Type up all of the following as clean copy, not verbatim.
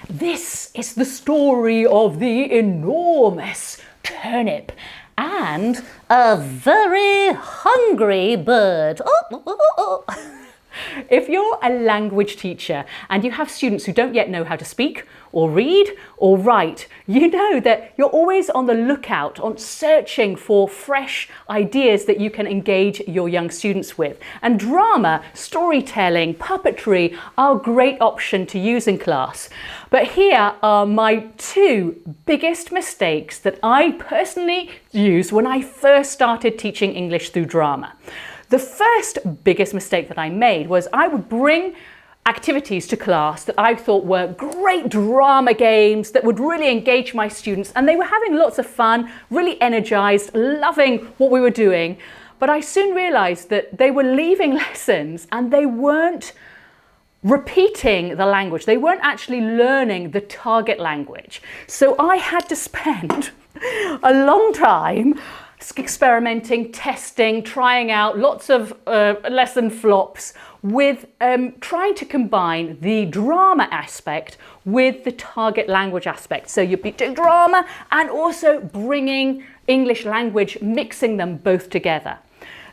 This is the story of the enormous turnip and a very hungry bird. If you're a language teacher and you have students who don't yet know how to speak or read or write, you know that you're always on the lookout, on searching for fresh ideas that you can engage your young students with. And drama, storytelling, puppetry are a great option to use in class. But here are my two biggest mistakes that I personally used when I first started teaching English through drama. The first biggest mistake that I made was I would bring activities to class that I thought were great drama games that would really engage my students, and they were having lots of fun, really energized, loving what we were doing. But I soon realized that they were leaving lessons and they weren't repeating the language. They weren't actually learning the target language. So I had to spend a long time experimenting, testing, trying out lots of lesson flops with trying to combine the drama aspect with the target language aspect. So you'd be doing drama and also bringing English language, mixing them both together.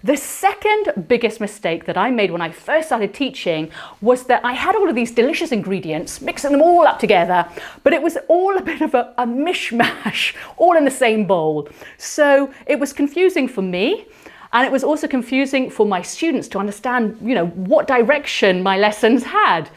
The second biggest mistake that I made when I first started teaching was that I had all of these delicious ingredients, mixing them all up together, but it was all a bit of a mishmash, all in the same bowl. So it was confusing for me, and it was also confusing for my students to understand, what direction my lessons had.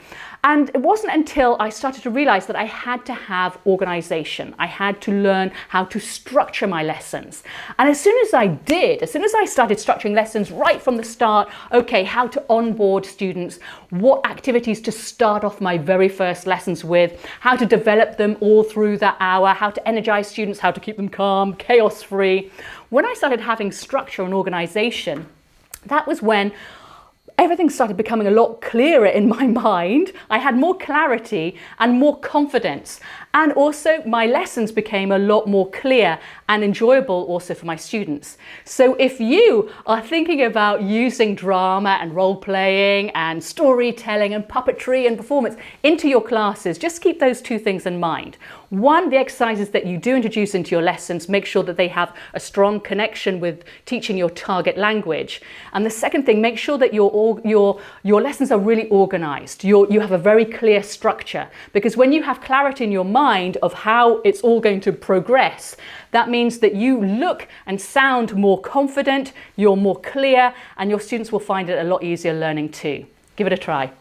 And it wasn't until I started to realize that I had to have organization. I had to learn how to structure my lessons. And as soon as I started structuring lessons right from the start, okay, how to onboard students, what activities to start off my very first lessons with, how to develop them all through that hour, how to energize students, how to keep them calm, chaos-free. When I started having structure and organization, that was when everything started becoming a lot clearer in my mind. I had more clarity and more confidence. And also my lessons became a lot more clear and enjoyable also for my students. So if you are thinking about using drama and role playing and storytelling and puppetry and performance into your classes, just keep those two things in mind. One, the exercises that you do introduce into your lessons, make sure that they have a strong connection with teaching your target language. And the second thing, make sure that your lessons are really organized. You have a very clear structure, because when you have clarity in your mind of how it's all going to progress, that means that you look and sound more confident, you're more clear, and your students will find it a lot easier learning too. Give it a try.